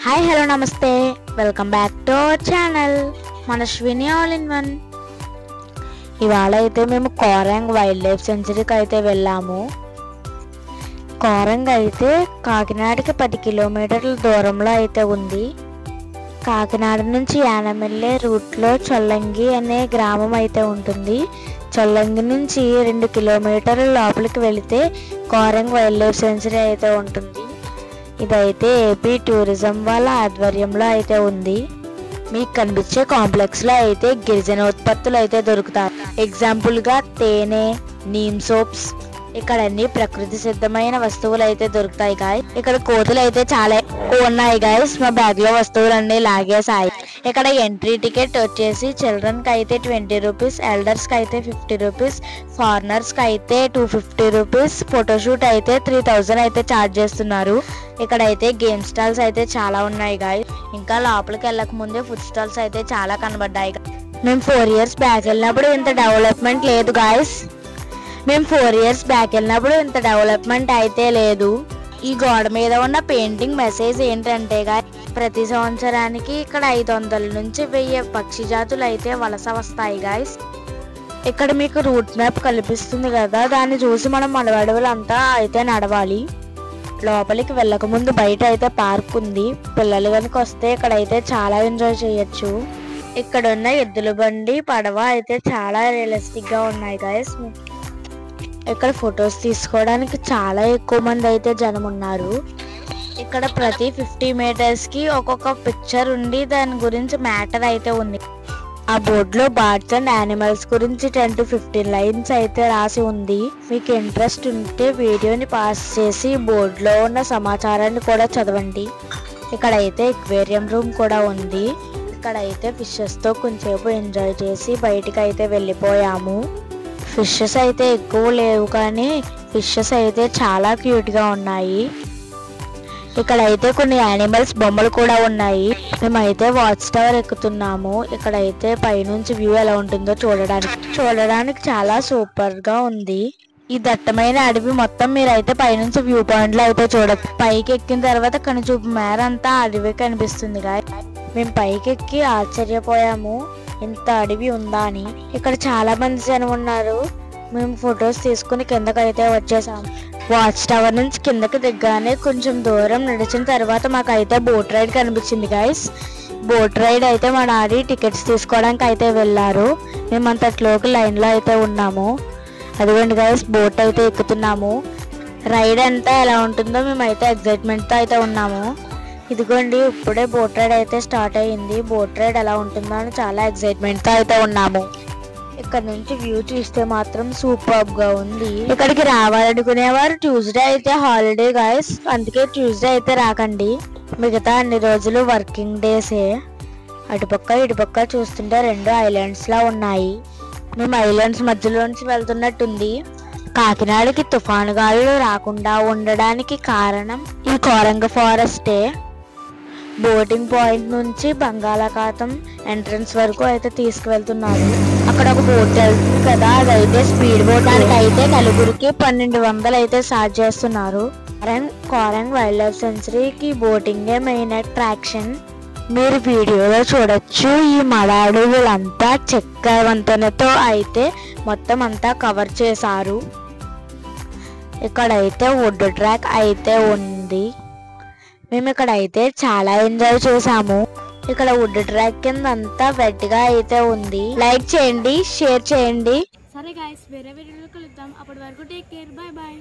Hi hello నమస్తే, welcome back to our channel Manaswini all in one. ఇవాళ అయితే మేము కోరంగ్ వైల్డ్ లైఫ్ సెంచరీకి అయితే వెళ్ళాము. కోరంగ్ అయితే కాకినాడకి 10 కిలోమీటర్ల దూరంలో అయితే ఉంది. కాకినాడ నుంచి యానం వెళ్ళే రూట్లో చొల్లంగి అనే గ్రామం అయితే ఉంటుంది. చొల్లంగి నుంచి 2 కిలోమీటర్ల లోపలికి వెళితే కోరంగ్ వైల్డ్ లైఫ్ సెంచరీ అయితే ఉంటుంది. ఇదైతే ఏపీ టూరిజం వాళ్ళ ఆధ్వర్యంలో అయితే ఉంది. మీకు కనిపించే కాంప్లెక్స్లో అయితే గిరిజన ఉత్పత్తులు అయితే దొరుకుతాయి. ఎగ్జాంపుల్గా తేనె, నీమ్ సోప్స్, ఇక్కడ అన్ని ప్రకృతి సిద్ధమైన వస్తువులు అయితే దొరుకుతాయి గాయస్. ఇక్కడ కోతులు అయితే చాలా ఎక్కువ ఉన్నాయి గాయస్. మా బ్యాగ్ లో వస్తువులు అన్ని లాగేసాయి. ఇక్కడ ఎంట్రీ టికెట్ వచ్చేసి చిల్డ్రన్ కి అయితే 20 రూపీస్, ఎల్డర్స్ కి అయితే 50 రూపీస్, ఫారినర్స్ కి అయితే 250 రూపీస్, ఫోటోషూట్ అయితే 3000 అయితే ఛార్జ్ చేస్తున్నారు. ఇక్కడ అయితే గేమ్ స్టాల్స్ అయితే చాలా ఉన్నాయి గాయస్. ఇంకా లోపలికి వెళ్ళక ముందే ఫుడ్ స్టాల్స్ అయితే చాలా కనబడ్డాయి. మేము 4 ఇయర్స్ బ్యాక్ వెళ్ళినప్పుడు ఇంత డెవలప్మెంట్ లేదు గాయస్. మేము 4 ఇయర్స్ బ్యాక్ వెళ్ళినప్పుడు ఇంత డెవలప్మెంట్ అయితే లేదు. ఈ గోడ మీద ఉన్న పెయింటింగ్ మెసేజ్ ఏంటంటే ప్రతి సంవత్సరానికి ఇక్కడ 500 నుంచి 1000 పక్షి జాతులు అయితే వలస వస్తాయి గాయస్. ఇక్కడ మీకు రూట్ మ్యాప్ కనిపిస్తుంది కదా, దాన్ని చూసి మనం మన అడవులంతా అయితే నడవాలి. లోపలికి వెళ్ళక ముందు బయట అయితే పార్క్ ఉంది. పిల్లలు కనుక వస్తే ఇక్కడ అయితే చాలా ఎంజాయ్ చేయొచ్చు. ఇక్కడ ఉన్న ఎద్దుల బండి, పడవ అయితే చాలా రియలిస్టిక్ గా ఉన్నాయి గాయస్. ఇక్కడ ఫొటోస్ తీసుకోవడానికి చాలా ఎక్కువ మంది అయితే జనం ఉన్నారు. ఇక్కడ ప్రతి 50 మీటర్స్ కి ఒక్కొక్క పిక్చర్ ఉండి దాని గురించి మ్యాటర్ అయితే ఉంది. ఆ బోర్డులో బర్డ్స్ అండ్ యానిమల్స్ గురించి 10 to 15 లైన్స్ అయితే రాసి ఉంది. మీకు ఇంట్రెస్ట్ ఉంటే వీడియోని పాస్ చేసి బోర్డులో ఉన్న సమాచారాన్ని కూడా చదవండి. ఇక్కడ అయితే ఎక్వేరియం రూమ్ కూడా ఉంది. ఇక్కడ అయితే ఫిషెస్ తో కొంచెంసేపు ఎంజాయ్ చేసి బయటికి అయితే వెళ్ళిపోయాము. ఫిషెస్ అయితే ఎక్కువ లేవు కానీ ఫిషెస్ అయితే చాలా క్యూట్ గా ఉన్నాయి. ఇక్కడ అయితే కొన్ని యానిమల్స్ బొమ్మలు కూడా ఉన్నాయి. మేమైతే వాచ్ టవర్ ఎక్కుతున్నాము. ఇక్కడ అయితే పైనుంచి వ్యూ ఎలా ఉంటుందో చూడడానికి చాలా సూపర్ గా ఉంది. ఈ దట్టమైన అడవి మొత్తం మీరైతే పైనుంచి వ్యూ పాయింట్ లో అయితే చూడొచ్చు. పైకి ఎక్కిన తర్వాత కనుచూపు మేర అంతా అడవి కనిపిస్తుంది గాయ్. మేము పైకి ఎక్కి ఆశ్చర్యపోయాము, ఎంత అడవి ఉందా అని. ఇక్కడ చాలా మంది జనం ఉన్నారు. మేము ఫొటోస్ తీసుకుని కిందకైతే వచ్చేసాము. వాచ్ టవర్ నుంచి కిందకి దిగ్గానే కొంచెం దూరం నడిచిన తర్వాత మాకైతే బోట్ రైడ్ కనిపించింది గైస్. బోట్ రైడ్ అయితే మా డాడీ టికెట్స్ తీసుకోవడానికి అయితే వెళ్ళారు. మేము అంతట్లోకి లైన్లో అయితే ఉన్నాము. అదిగోండి గైస్, బోట్ అయితే ఎక్కుతున్నాము. రైడ్ అంతా ఎలా ఉంటుందో మేమైతే ఎగ్జైట్మెంట్తో అయితే ఉన్నాము. ఇదిగోండి, ఇప్పుడే బోట్ రైడ్ అయితే స్టార్ట్ అయ్యింది. బోట్ రైడ్ ఎలా ఉంటుందో అని చాలా ఎగ్జైట్మెంట్తో అయితే ఉన్నాము. ఇక్కడ నుంచి వ్యూ చూస్తే మాత్రం సూపర్ గా ఉంది. ఇక్కడికి రావాలనుకునేవారు ట్యూస్డే అయితే హాలిడే గాయస్, అందుకే ట్యూస్డే అయితే రాకండి. మిగతా అన్ని రోజులు వర్కింగ్ డేసే. అటుపక్క ఇటుపక్క చూస్తుంటే 2 ఐలాండ్స్ లా ఉన్నాయి. మేము ఐలాండ్స్ మధ్యలోంచి వెళ్తున్నట్టుంది. కాకినాడకి తుఫాను గాలులు రాకుండా ఉండడానికి కారణం ఈ కోరంగ ఫారెస్టే. బోటింగ్ పాయింట్ నుంచి బంగాళాఖాతం ఎంట్రన్స్ వరకు అయితే తీసుకువెళ్తున్నారు. అక్కడ ఒక బోట్ వెళ్తుంది కదా, అదైతే స్పీడ్ బోట్. దానికి అయితే నలుగురికి 1200 అయితే ఛార్జ్ చేస్తున్నారు. కోరంగ్ వైల్డ్ లైఫ్ సెంచరీకి బోటింగే మెయిన్ అట్రాక్షన్. మీరు వీడియోలో చూడొచ్చు, ఈ మడ అడవులంతా చెక్క వంతెనతో అయితే మొత్తం అంతా కవర్ చేశారు. ఇక్కడైతే వుడ్ ట్రాక్ అయితే ఉంది. మేము ఇక్కడ అయితే చాలా ఎంజాయ్ చేసాము. ఇక్కడ వుడ్ ట్రాక్ కింద అంతా వెట్ గా అయితే ఉంది. లైక్ చేయండి, షేర్ చేయండి. సరే గైస్, వేరే వీడియోలో కలుద్దాం. అప్పటి వరకు టేక్ కేర్, బై బాయ్.